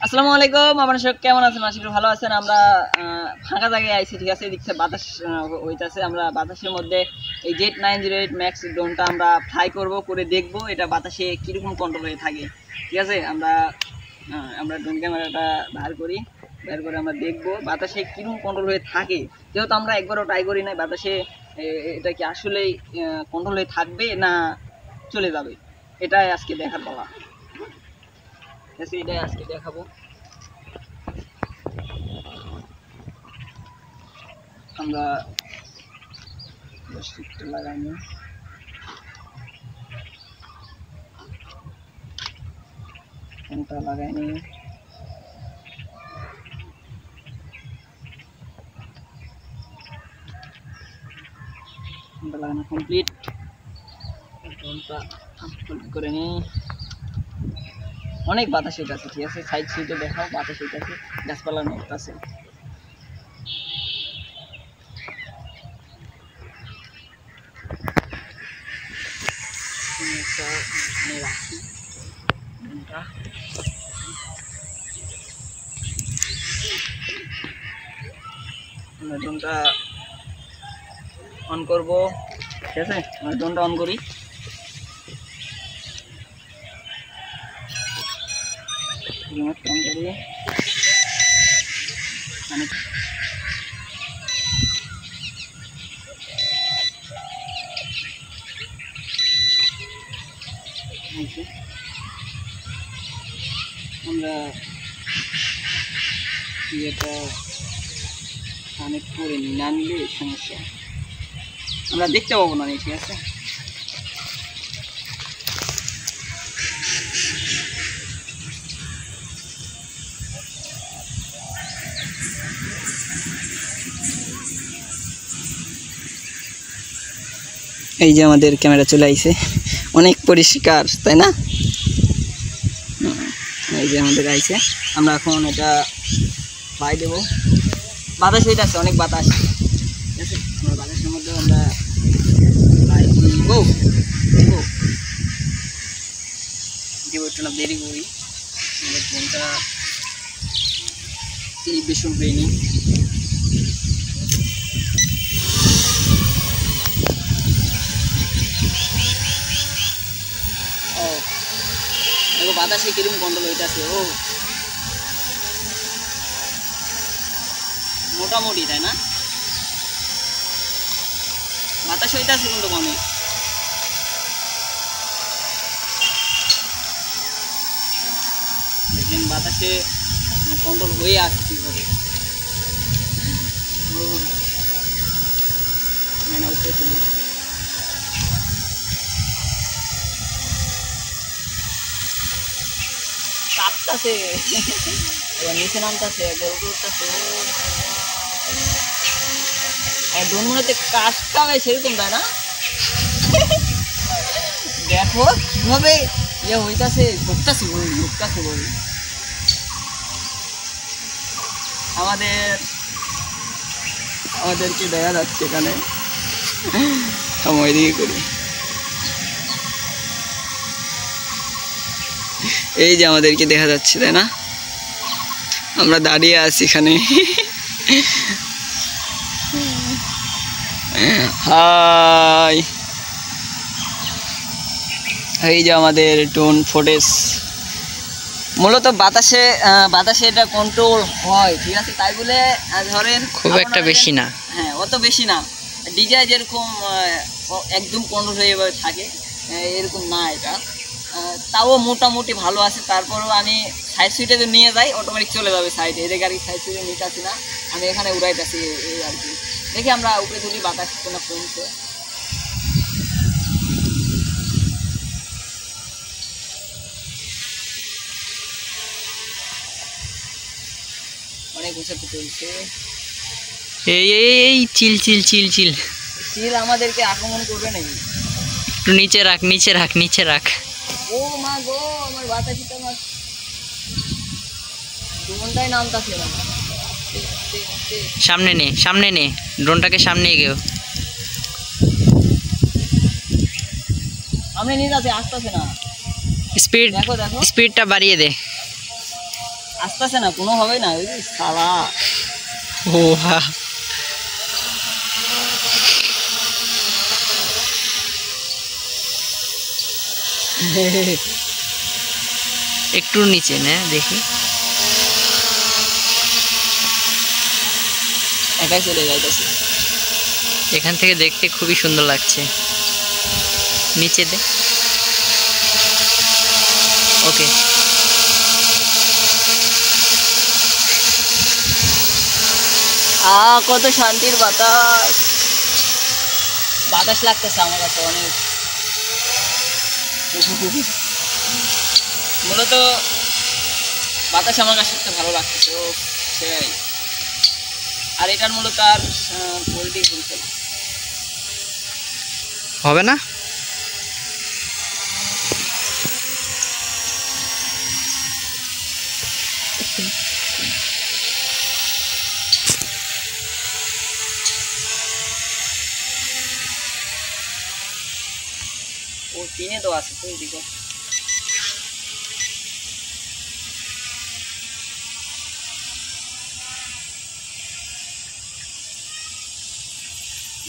আসসালামু আলাইকুম, আপনারা সব কেমন আছেন? আশা করি ভালো আছেন। আমরা ফাঁকা জায়গায় আইছি, ঠিক আছে। এদিকে বাতাস হইতাছে। আমরা বাতাসের মধ্যে এই জেট 908 ম্যাক্স ড্রোনটা আমরা ফ্লাই করব, করে দেখব এটা বাতাসে কীরকম কন্ট্রোল হয়ে থাকে, ঠিক আছে। আমরা ড্রোন ক্যামেরাটা বের করে আমরা দেখব বাতাসে কীরকম কন্ট্রোল হয়ে থাকে। যেহেতু আমরা একবারও ট্রাই করি নাই বাতাসে, এটা কি আসলেই কন্ট্রোল হয়ে থাকবে না চলে যাবে, এটাই আজকে দেখার পালা। এটাই আজকে দেখাবো। আমরা লাগাইনি, ফোনটা লাগাইনি। ফোনটা লাগানো কমপ্লিট, ফোনটা করে নিই। অনেক বাতাস হইতেছে, ঠিক আছে। সাইড সিটে দেখাও, বাতাস হইতেছে, গাছপালা নড়তেছে। ড্রোনটা অন করবো, ঠিক আছে। আমরা ড্রোনটা অন করি। আমরা ইয়েটা কানেক্ট করে নিই, না নিলে সমস্যা, আমরা দেখতে পাবো না, ঠিক আছে। এই যে আমাদের ক্যামেরা চলে আইছে, অনেক পরিষ্কার, তাই না? এই যে আমাদের আইছে, আমরা এখন এটা ফ্লাই দেব। বাতাস হইতেছে, অনেক বাতাস, ঠিক আছে। আমরা বাতাসের মধ্যে আমরা ফ্লাই দিব, একটু না দেরি করি। আমাদের ফোনটা বেশি হয়নি। দেখো বাতাসে কিরকম কন্ট্রোল হইতেছে। মোটামুটি, তাই না? বাতাস হইতেছে কিন্তু কমে। দেখেন বাতাসে কন্ট্রোল হয়ে আসছে কীভাবে। উঠে তুলি, কাঁপতাছে, এবার নিচে নামতাছে, একবার উপরে উঠতেছে। ড্রোন মনে হচ্ছে কাজটা হয় সেরকম, তাই না? দেখো কিভাবে ইয়ে হইতাছে, ঘুরতেছে বলি। আমাদেরকে দেখা যাচ্ছে এখানে, সময় দিয়ে করি। এই যে আমাদেরকে দেখা যাচ্ছে, তাই না? আমরা দাঁড়িয়ে আছি এখানে। হাই, এই যে আমাদের ড্রোন ফুটেজ। মূলত বাতাসে এটা কন্ট্রোল হয়, ঠিক আছে। তাই বলে ধরেন খুব একটা বেশি না, হ্যাঁ অত বেশি না। ডিজাই যেরকম একদম কন্ট্রোল হয়ে থাকে এরকম না এটা, তাও মোটামুটি ভালো আছে। তারপরেও আমি সাইড সুইটে যদি নিয়ে যাই অটোমেটিক চলে যাবে সাইডে। এদের গাড়ি সাইড সুইটে নিতে আসি না, আমি এখানে উড়াইতেছি এই আর কি। দেখি আমরা উপরে তুলি, বাতাস কোনো কমছে। অনেক উঁচাতে চলছে। এই চিল চিল চিল চিল চিল আমাদেরকে আক্রমণ করবে নাকি? একটু নিচে রাখ। ও মা গো, আমার বাতাসিটা আমার ড্রোনটাই নামতাছে না। সামনে নে ড্রোনটাকে, সামনে এগিয়ে। সামনে নিয়ে যাচ্ছে, আসতেছে না। স্পিডটা বাড়িয়ে দে। আসতেছে না কোনো হবে না, ওই যে শালা। ও হা, একটু নিচে নে দেখি। একাই চলে যাইতেছে। এখান থেকে দেখতে খুবই সুন্দর লাগছে। নিচে দে। ওকে। কত শান্তির বাতাস, বাতাস লাগতেছে আমার কাছে অনেক। মূলত বাতাস আমার কাছে একটা ভালো লাগতেছে। ও সেই, আর এটার মূলত আর পোল্ট্রি ঘুরছে না। হবে না? ও তিনে তো আছে, তুই দিকে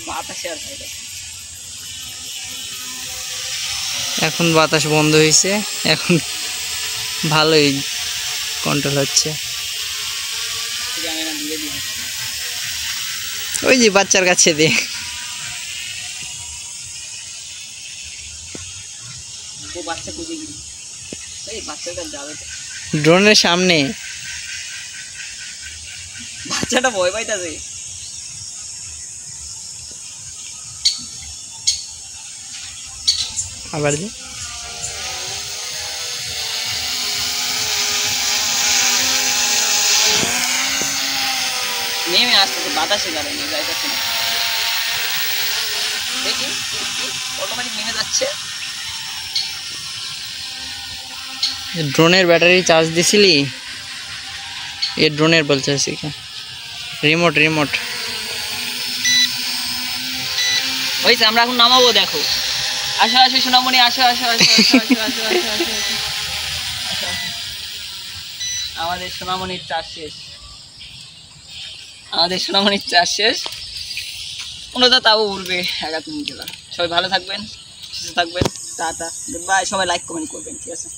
বাতাসে আর হয়। এখন বাতাস বন্ধ হয়েছে, এখন ভালোই কন্ট্রোল হচ্ছে। জানি না, দিয়ে দিই। ওই যে বাচ্চার কাছে দে। ও বাচ্চা খুঁজে গিয়ে, এই বাচ্চাটা যাবে তো। ড্রোনের সামনে বাচ্চাটা ভয় পাইতাছে। আবার দে। নেমে আসতেছে বাতাসে কারণে, যাইতেছে না। দেখি অটোমেটিক নেমে যাচ্ছে। ড্রোনের ব্যাটারি চার্জ দিছিলি? এ ড্রোনের বলছে রিমোট রিমোট। হয়েছে, আমরা এখন নামাবো। দেখো, আসো আসো সোনামণি, আসো আসো আসো আসো আসো আসো আসো আসো আসো। আমাদের সোনামণির চাষ শেষ, আমাদের সোনামণির চাষ শেষ। ওনারা তাও উঠবে 1 মিনিট। সবাই ভালো থাকবেন, সুস্থ থাকবেন, টাটা, গুড বাই। সবাই লাইক কমেন্ট করবেন, ঠিক আছে?